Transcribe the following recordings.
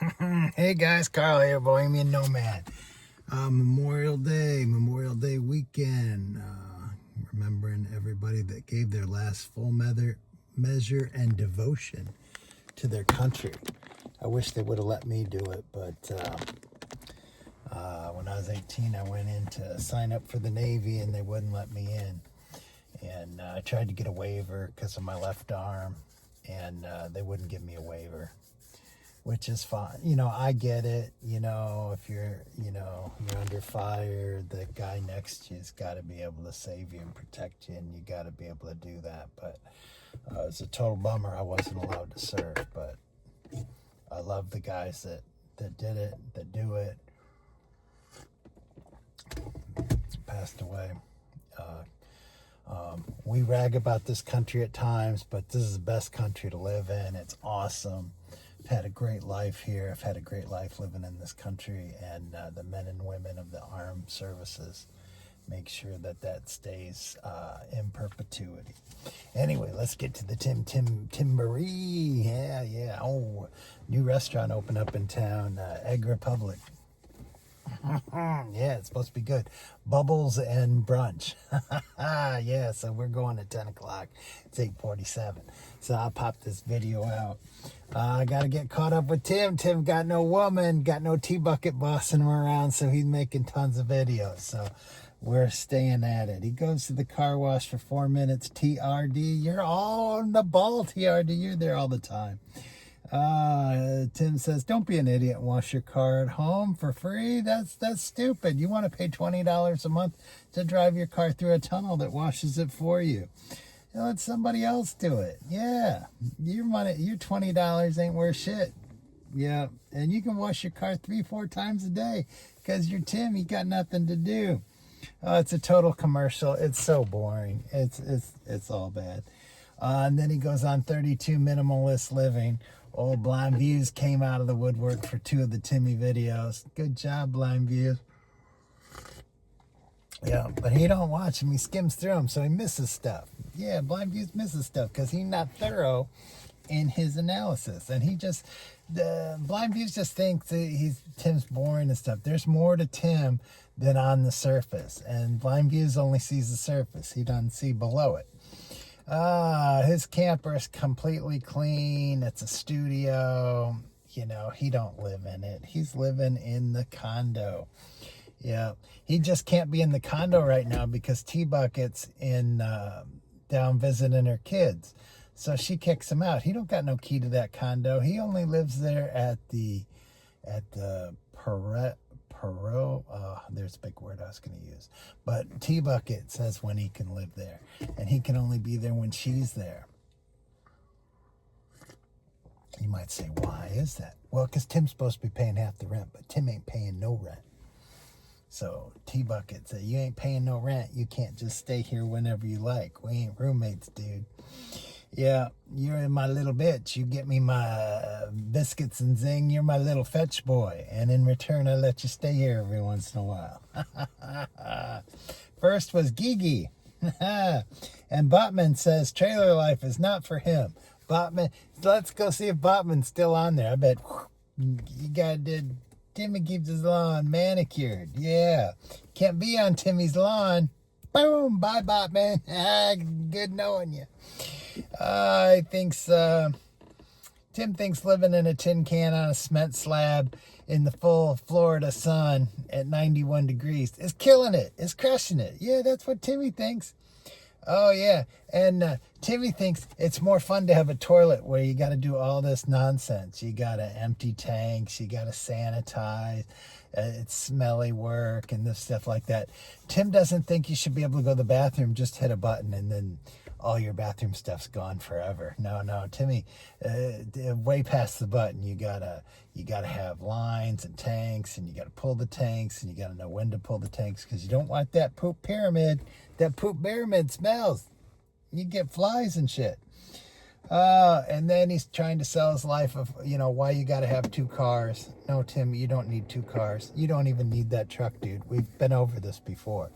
Hey guys, Karl here, Bohemian Nomad. Memorial Day weekend. Remembering everybody that gave their last full measure and devotion to their country. I wish they would have let me do it, but when I was 18, I went in to sign up for the Navy and they wouldn't let me in. And I tried to get a waiver because of my left arm, and they wouldn't give me a waiver. Which is fine. I get it. If you're under fire, the guy next to you's got to be able to save you and protect you, and you got to be able to do that. But it's a total bummer I wasn't allowed to serve. But I love the guys that did it, that do it. Passed away. We rag about this country at times, but this is the best country to live in. It's awesome. I've had a great life here. I've had a great life living in this country, and the men and women of the armed services make sure that stays in perpetuity. Anyway, let's get to the Timboree. Yeah. Oh, new restaurant opened up in town, Egg Republic. Yeah, it's supposed to be good. Bubbles and brunch. Yeah, so we're going at 10 o'clock. It's 8:47. So I'll pop this video out. I got to get caught up with Tim. Tim got no woman, got no T-bucket bossing him around, so he's making tons of videos. So we're staying at it. He goes to the car wash for 4 minutes. TRD, you're all on the ball, TRD. You're there all the time. Tim says, don't be an idiot and wash your car at home for free. That's stupid. You want to pay $20 a month to drive your car through a tunnel that washes it for you. Let somebody else do it. Yeah. Your money, your $20 ain't worth shit. Yeah. And you can wash your car 3-4 times a day because you're Tim. You got nothing to do. Oh, it's a total commercial. It's so boring. It's all bad. And then he goes on 32 minimalist living. Old Blind Views came out of the woodwork for 2 of the Timmy videos. Good job, Blind Views. Yeah, but he don't watch them. He skims through them, so he misses stuff. Yeah, Blind Views misses stuff because he's not thorough in his analysis. And Blind Views just thinks that Tim's boring and stuff. There's more to Tim than on the surface. And Blind Views only sees the surface. He doesn't see below it. His camper is completely clean. It's a studio. He don't live in it. He's living in the condo. Yeah. He just can't be in the condo right now because T-Bucket's in down visiting her kids. So she kicks him out. He don't got no key to that condo. He only lives there at the there's a big word I was going to use. But T-Bucket says when he can live there. And he can only be there when she's there. You might say, why is that? Well, because Tim's supposed to be paying half the rent, but Tim ain't paying no rent. So T-Bucket said, you ain't paying no rent. You can't just stay here whenever you like. We ain't roommates, dude. Yeah, you're my little bitch. You get me my biscuits and zing. You're my little fetch boy. And in return, I let you stay here every once in a while. First was Gigi. And Botman says trailer life is not for him. Botman, let's go see if Botman's still on there. I bet you did. Timmy keeps his lawn manicured. Yeah. Can't be on Timmy's lawn. Boom. Bye, Botman. Good knowing you. Tim thinks living in a tin can on a cement slab in the full Florida sun at 91 degrees is killing it. Is crushing it. Yeah, that's what Timmy thinks. Oh, yeah. And Timmy thinks it's more fun to have a toilet where you got to do all this nonsense. You got to empty tanks. You got to sanitize. It's smelly work and this stuff like that. Tim doesn't think you should be able to go to the bathroom, just hit a button and then all your bathroom stuff's gone forever. No, Timmy, way past the button. You gotta have lines and tanks, and you gotta pull the tanks, and you gotta know when to pull the tanks because you don't want that poop pyramid. That poop pyramid smells. You get flies and shit. And then he's trying to sell his life of, why you got to have 2 cars. No, Tim, you don't need 2 cars. You don't even need that truck, dude. We've been over this before.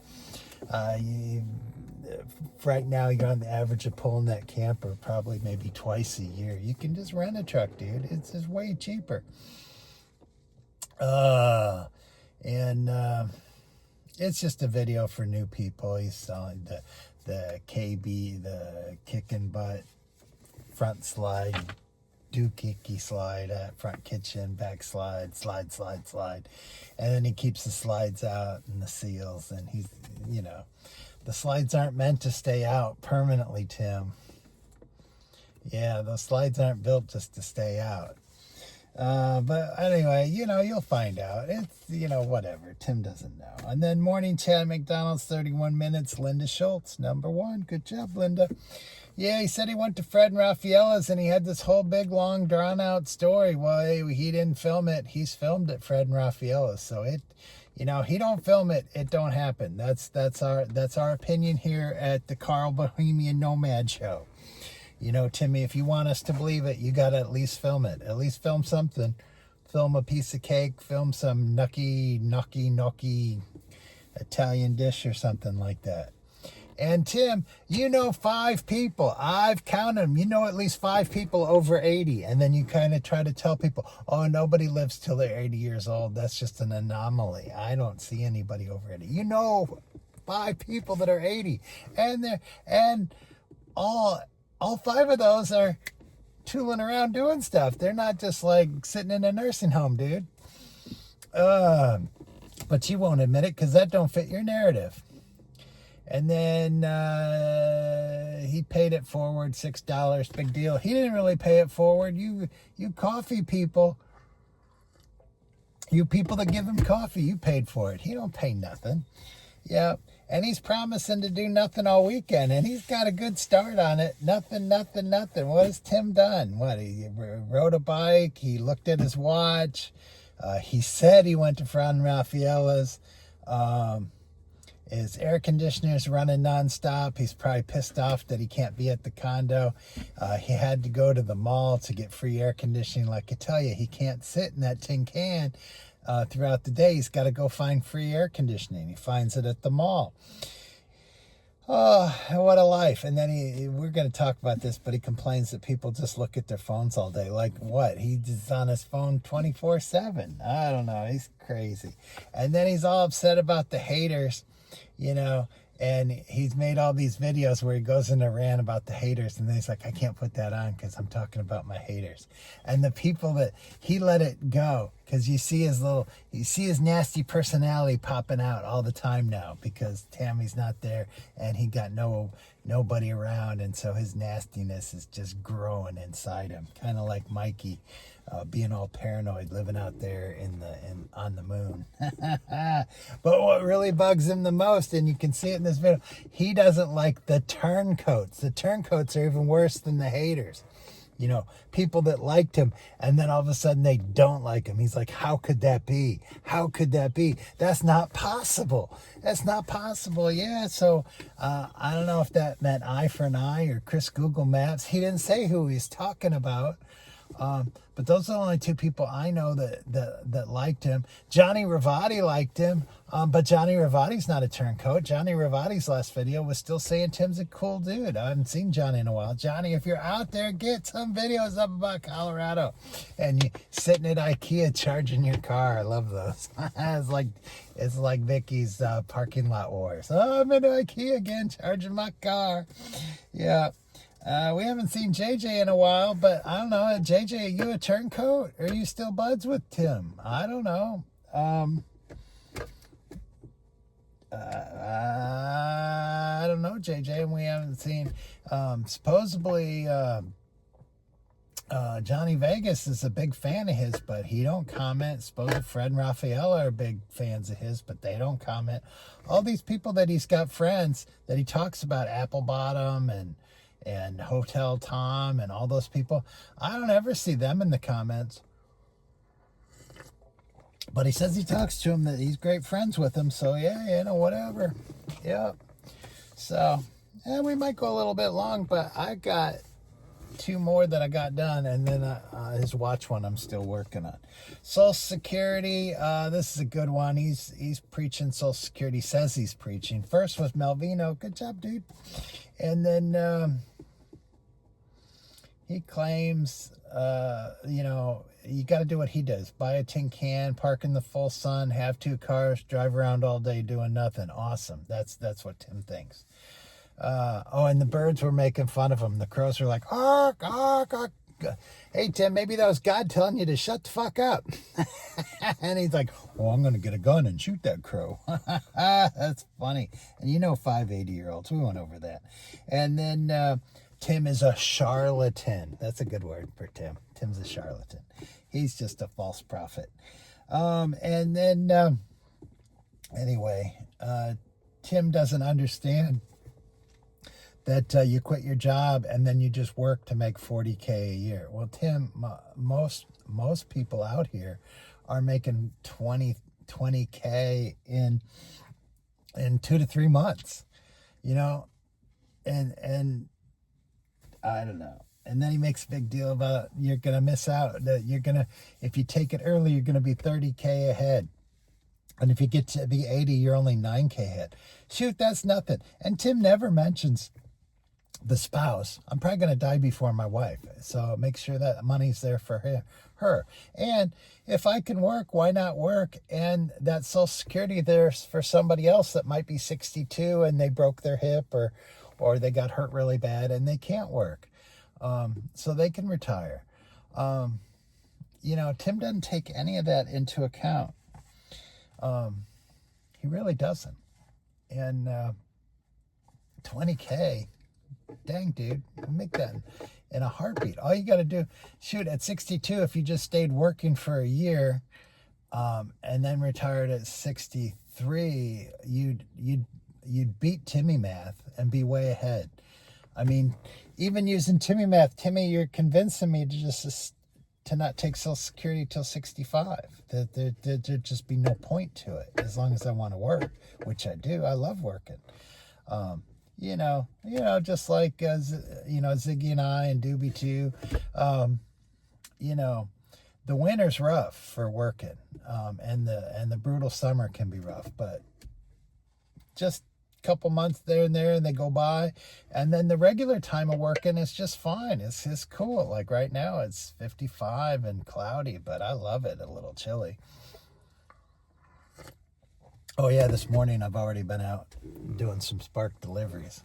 Right now, you're on the average of pulling that camper probably maybe twice a year. You can just rent a truck, dude. It's just way cheaper. And it's just a video for new people. He's selling the KB, the kicking butt front slide, doohickey slide, front kitchen, back slide, slide. And then he keeps the slides out and the seals. And he's, the slides aren't meant to stay out permanently, Tim. Yeah, those slides aren't built just to stay out. But anyway, you'll find out. It's, whatever. Tim doesn't know. And then morning chat, McDonald's, 31 minutes. Linda Schultz, number 1. Good job, Linda. Yeah, he said he went to Fred and Raffaella's and he had this whole big, long, drawn-out story. Well, he didn't film it. He's filmed at Fred and Raffaella's. So he don't film it. It don't happen. That's our opinion here at the Karl-Bohemian Nomad Show. Timmy, if you want us to believe it, you got to at least film it. At least film something. Film a piece of cake. Film some gnocchi Italian dish or something like that. And Tim, 5 people. I've counted them. At least 5 people over 80. And then you kind of try to tell people, oh, nobody lives till they're 80 years old. That's just an anomaly. I don't see anybody over 80. 5 people that are 80. And all 5 of those are tooling around doing stuff. They're not just like sitting in a nursing home, dude. But you won't admit it because that don't fit your narrative. And then he paid it forward, $6, big deal. He didn't really pay it forward. You coffee people, you people that give him coffee, you paid for it. He don't pay nothing. Yeah. And he's promising to do nothing all weekend, and he's got a good start on it. Nothing. What has Tim done? He rode a bike. He looked at his watch. He said he went to Fred and Raffaella's. His air conditioner's running nonstop. He's probably pissed off that he can't be at the condo. He had to go to the mall to get free air conditioning. Like I tell you, he can't sit in that tin can throughout the day. He's got to go find free air conditioning. He finds it at the mall. Oh, what a life. And then we're going to talk about this, but he complains that people just look at their phones all day. Like what? He's on his phone 24/7. I don't know. He's crazy. And then he's all upset about the haters, and he's made all these videos where he goes in a rant about the haters, and then he's like, I can't put that on because I'm talking about my haters. And the people that he let it go, because you see his nasty personality popping out all the time now because Tammy's not there and he got nobody around, and so his nastiness is just growing inside him, kind of like Mikey being all paranoid living out there on the moon. But what really bugs him the most, and you can see it in this video, he doesn't like the turncoats. The turncoats are even worse than the haters. People that liked him, and then all of a sudden they don't like him. He's like, how could that be? How could that be? That's not possible. That's not possible. Yeah, so I don't know if that meant eye for an eye or Chris Google Maps. He didn't say who he's talking about. But those are the only 2 people I know that liked him. Johnny Ravati liked him, but Johnny Ravati's not a turncoat. Johnny Ravati's last video was still saying Tim's a cool dude. I haven't seen Johnny in a while. Johnny, if you're out there, get some videos up about Colorado. And you sitting at IKEA charging your car. I love those. It's like Vicky's parking lot wars. Oh, I'm in IKEA again, charging my car. Yeah. We haven't seen JJ in a while, but I don't know. JJ, are you a turncoat? Or are you still buds with Tim? I don't know. I don't know, JJ, and we haven't seen. Supposedly, Johnny Vegas is a big fan of his, but he don't comment. Supposedly Fred and Raffaella are big fans of his, but they don't comment. All these people that he's got friends that he talks about, Apple Bottom and Hotel Tom and all those people, I don't ever see them in the comments. But he says he talks to him, that he's great friends with him. So yeah, whatever. Yeah. So we might go a little bit long, but I got 2 more that I got done, and then his watch one I'm still working on. Social Security, this is a good one. He's preaching Social Security, says he's preaching. First was Melvino. Good job, dude. And then he claims, you got to do what he does. Buy a tin can, park in the full sun, have 2 cars, drive around all day doing nothing. Awesome. That's what Tim thinks. And the birds were making fun of him. The crows were like, ark, ark, ark. Hey, Tim, maybe that was God telling you to shut the fuck up. And he's like, well, I'm going to get a gun and shoot that crow. That's funny. And 580-year-olds. We went over that. And then Tim is a charlatan. That's a good word for Tim. Tim's a charlatan. He's just a false prophet. Anyway, Tim doesn't understand that you quit your job and then you just work to make $40K a year. Well, Tim, most people out here are making 20K in 2 to 3 months, and I don't know. And then he makes a big deal about you're going to miss out, that if you take it early, you're going to be 30K ahead. And if you get to be 80, you're only 9K ahead. Shoot, that's nothing. And Tim never mentions the spouse. I'm probably going to die before my wife, so make sure that money's there for her. And if I can work, why not work? And that Social Security there's for somebody else that might be 62 and they broke their hip or they got hurt really bad and they can't work, so they can retire. Tim doesn't take any of that into account. He really doesn't. And 20K, dang, dude, make that in a heartbeat. All you got to do, shoot, at 62, if you just stayed working for a year, and then retired at 63, you'd beat Timmy math and be way ahead. I mean, even using Timmy math, Timmy, you're convincing me to not take Social Security till 65. There'd just be no point to it as long as I want to work, which I do. I love working. Just like, Ziggy and I and Doobie too, the winter's rough for working, and the brutal summer can be rough, but just a couple months there and there and they go by, and then the regular time of working is just fine. It's cool. Like right now it's 55 and cloudy, but I love it. A little chilly. Oh yeah, this morning I've already been out doing some Spark deliveries.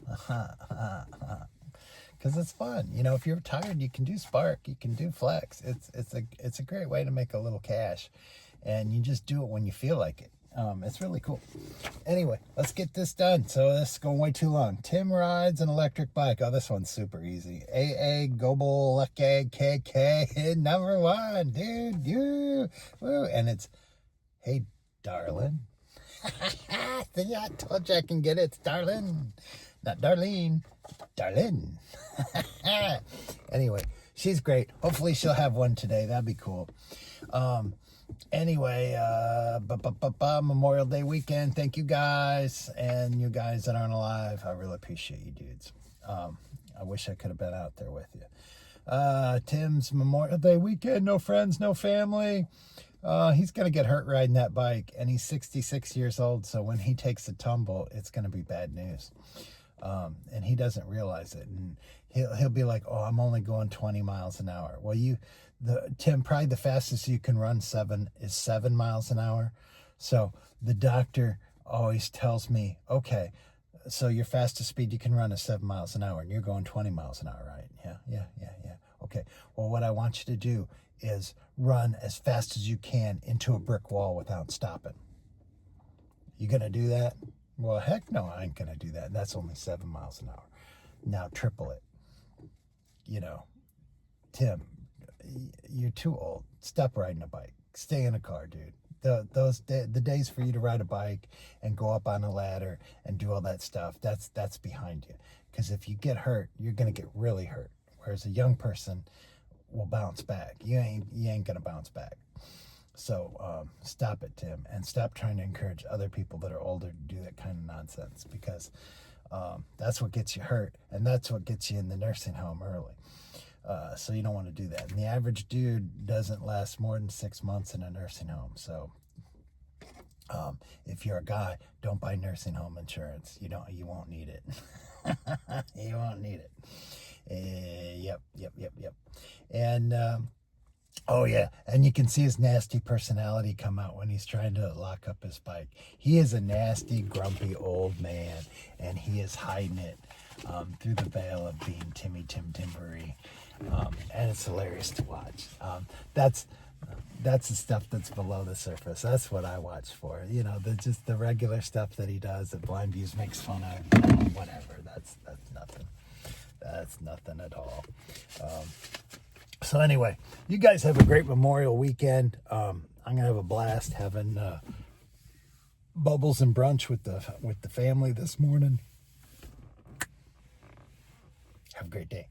Because it's fun. If you're tired, you can do Spark, you can do Flex. It's a great way to make a little cash, and you just do it when you feel like it. It's really cool. Anyway, let's get this done. So this is going way too long. Tim rides an electric bike. Oh, this one's super easy. AA Global Lucky KK number 1, dude. You, woo. And it's, hey, darling. See, I told you I can get it. It's darling. Not Darlene. Darlene. Anyway, she's great. Hopefully she'll have one today. That'd be cool. Anyway, Memorial Day weekend. Thank you guys. And you guys that aren't alive, I really appreciate you dudes. I wish I could have been out there with you. Tim's Memorial Day weekend. No friends, no family. He's going to get hurt riding that bike, and he's 66 years old, so when he takes a tumble, it's going to be bad news. And he doesn't realize it, and he'll be like, oh, I'm only going 20 miles an hour. Well, Tim, probably the fastest you can run is 7 miles an hour. So the doctor always tells me, okay, so your fastest speed you can run is 7 miles an hour, and you're going 20 miles an hour, right? Yeah. Okay, well, what I want you to do is run as fast as you can into a brick wall without stopping. You gonna do that? Well, heck no, I ain't gonna do that. That's only 7 miles an hour. Now triple it. Tim, you're too old. Stop riding a bike. Stay in a car, dude. The days for you to ride a bike and go up on a ladder and do all that stuff, that's behind you. Because if you get hurt, you're gonna get really hurt. Whereas a young person will bounce back. You ain't gonna bounce back. So stop it, Tim, and stop trying to encourage other people that are older to do that kind of nonsense, because that's what gets you hurt, and that's what gets you in the nursing home early. So you don't want to do that. And the average dude doesn't last more than 6 months in a nursing home. So if you're a guy, don't buy nursing home insurance. You won't need it. You won't need it. Yep. And Oh yeah, and you can see his nasty personality come out when he's trying to lock up his bike. He is a nasty, grumpy old man, and he is hiding it through the veil of being Timmy Tim Timbery, and it's hilarious to watch. That's the stuff that's below the surface. That's what I watch for. You know, just the regular stuff that he does that Blind Views makes fun of. Whatever. That's nothing. That's nothing at all. So anyway, you guys have a great Memorial weekend. I'm gonna have a blast having bubbles and brunch with the family this morning. Have a great day.